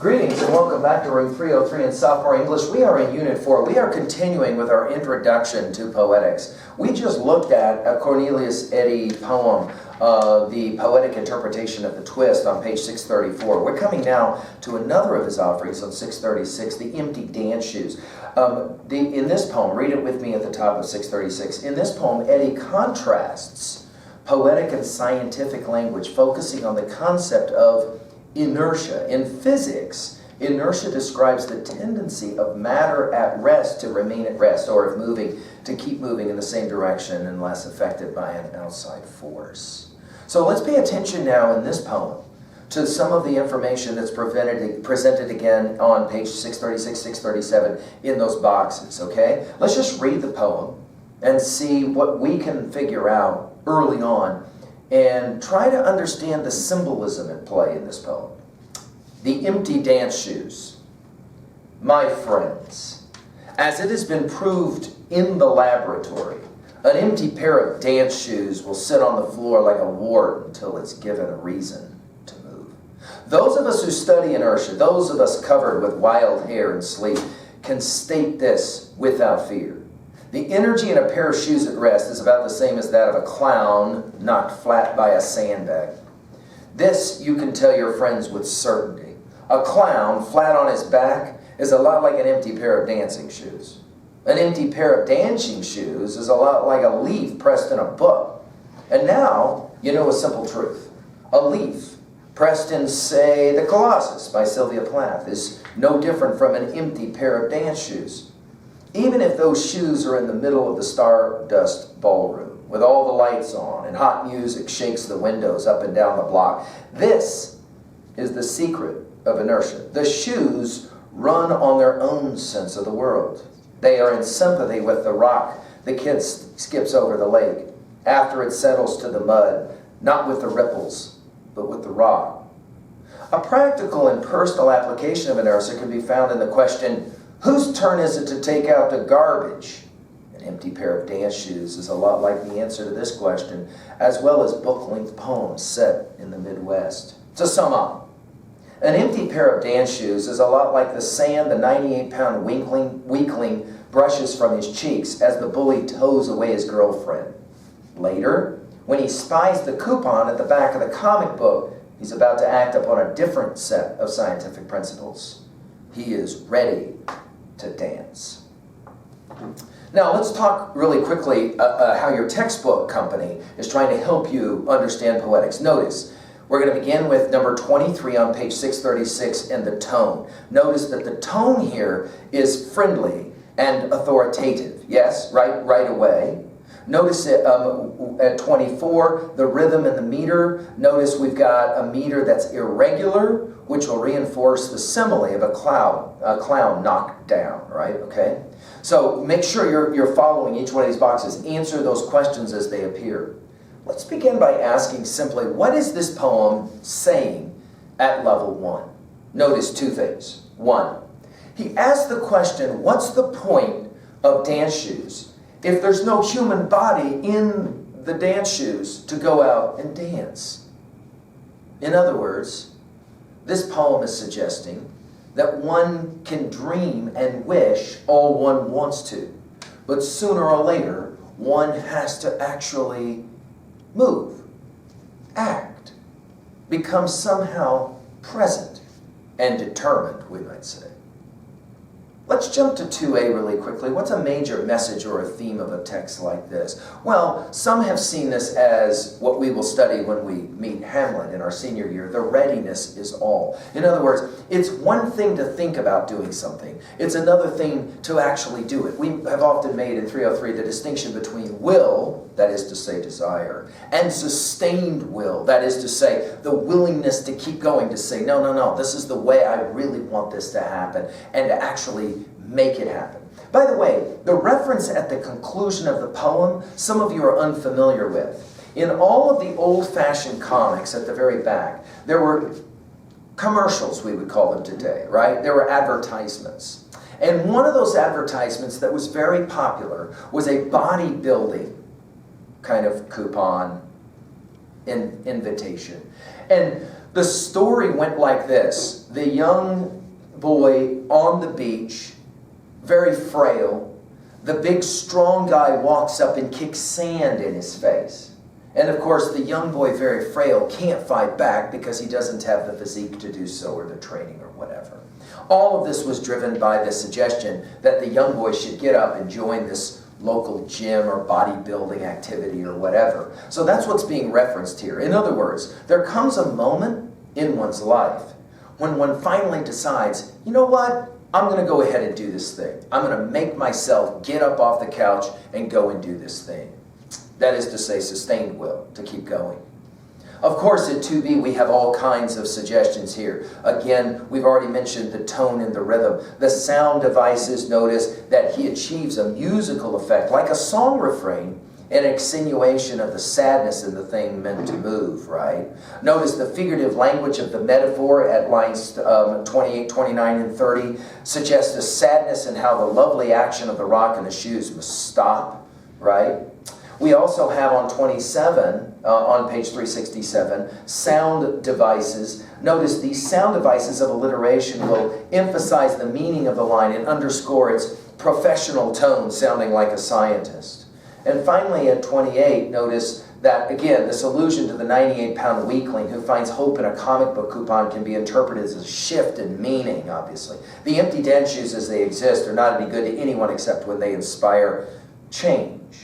Greetings and welcome back to room 303 in sophomore English. We are in Unit 4. We are continuing with our introduction to poetics. We just looked at a Corneilus Eady poem, the poetic interpretation of the twist on page 634. We're coming now to another of his offerings on 636, the empty dance shoes. In this poem, read it with me at the top of 636. In this poem, Eady contrasts poetic and scientific language, focusing on the concept of inertia. In physics, inertia describes the tendency of matter at rest to remain at rest, or if moving, to keep moving in the same direction unless affected by an outside force. So let's pay attention now in this poem to some of the information that's presented again on page 636, 637 in those boxes, okay? Let's just read the poem and see what we can figure out early on and try to understand the symbolism at play in this poem. The empty dance shoes. My friends, as it has been proved in the laboratory, an empty pair of dance shoes will sit on the floor like a wart until it's given a reason to move. Those of us who study inertia, those of us covered with wild hair and sleep, can state this without fear. The energy in a pair of shoes at rest is about the same as that of a clown knocked flat by a sandbag. This you can tell your friends with certainty. A clown flat on his back is a lot like an empty pair of dancing shoes. An empty pair of dancing shoes is a lot like a leaf pressed in a book. And now you know a simple truth. A leaf pressed in, say, The Colossus by Sylvia Plath is no different from an empty pair of dance shoes. Even if those shoes are in the middle of the Stardust Ballroom, with all the lights on and hot music shakes the windows up and down the block, this is the secret of inertia. The shoes run on their own sense of the world. They are in sympathy with the rock the kid skips over the lake after it settles to the mud, not with the ripples, but with the rock. A practical and personal application of inertia can be found in the question, whose turn is it to take out the garbage? An empty pair of dance shoes is a lot like the answer to this question, as well as book-length poems set in the Midwest. To sum up, an empty pair of dance shoes is a lot like the sand the 98-pound weakling brushes from his cheeks as the bully tows away his girlfriend. Later, when he spies the coupon at the back of the comic book, he's about to act upon a different set of scientific principles. He is ready to dance. Now let's talk really quickly how your textbook company is trying to help you understand poetics. Notice, we're going to begin with number 23 on page 636 and the tone. Notice that the tone here is friendly and authoritative. Yes, right away. Notice it, at 24, the rhythm and the meter. Notice we've got a meter that's irregular, which will reinforce the simile of a clown knocked down, right? Okay? So make sure you're following each one of these boxes. Answer those questions as they appear. Let's begin by asking simply, what is this poem saying at level 1? Notice two things. 1, he asked the question, what's the point of dance shoes if there's no human body in the dance shoes to go out and dance? In other words, this poem is suggesting that one can dream and wish all one wants to, but sooner or later, one has to actually move, act, become somehow present and determined, we might say. Let's jump to 2A really quickly. What's a major message or a theme of a text like this? Well, some have seen this as what we will study when we meet Hamlet in our senior year. The readiness is all. In other words, it's one thing to think about doing something. It's another thing to actually do it. We have often made in 303 the distinction between will, that is to say desire, and sustained will, that is to say the willingness to keep going, to say, no, this is the way I really want this to happen, and to actually make it happen. By the way, the reference at the conclusion of the poem, some of you are unfamiliar with. In all of the old-fashioned comics at the very back, there were commercials, we would call them today, right? There were advertisements. And one of those advertisements that was very popular was a bodybuilding kind of coupon invitation. And the story went like this. the young boy on the beach, very frail. The big strong guy walks up and kicks sand in his face. And of course, the young boy, very frail, can't fight back because he doesn't have the physique to do so, or the training, or whatever. All of this was driven by the suggestion that the young boy should get up and join this local gym or bodybuilding activity or whatever. So that's what's being referenced here. In other words, there comes a moment in one's life when one finally decides, you know what? I'm going to go ahead and do this thing. I'm going to make myself get up off the couch and go and do this thing. That is to say, sustained will, to keep going. Of course, at 2B, we have all kinds of suggestions here. Again, we've already mentioned the tone and the rhythm. The sound devices, notice that he achieves a musical effect, like a song refrain, an extenuation of the sadness in the thing meant to move, right? Notice the figurative language of the metaphor at lines 28, 29, and 30 suggests the sadness and how the lovely action of the rock and the shoes must stop, right? We also have on 27, on page 367, sound devices. Notice these sound devices of alliteration will emphasize the meaning of the line and underscore its professional tone, sounding like a scientist. And finally, at 28, notice that, again, this allusion to the 98-pound weakling who finds hope in a comic book coupon can be interpreted as a shift in meaning, obviously. The empty dance shoes as they exist are not any good to anyone except when they inspire change.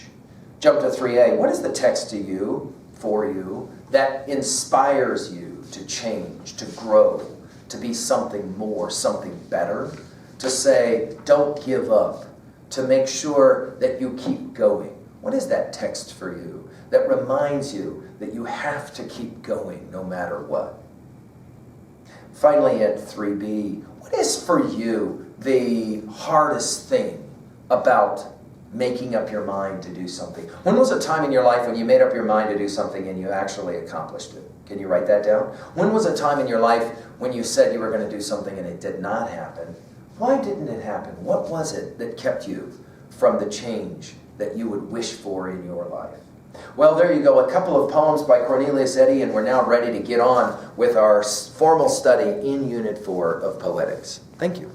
Jump to 3A. What is the text to you, for you, that inspires you to change, to grow, to be something more, something better? To say, don't give up, to make sure that you keep going. What is that text for you that reminds you that you have to keep going no matter what? Finally, at 3B, what is for you the hardest thing about making up your mind to do something? When was a time in your life when you made up your mind to do something and you actually accomplished it? Can you write that down? When was a time in your life when you said you were going to do something and it did not happen? Why didn't it happen? What was it that kept you from the change that you would wish for in your life? Well, there you go, a couple of poems by Corneilus Eady, and we're now ready to get on with our formal study in Unit 4 of Poetics. Thank you.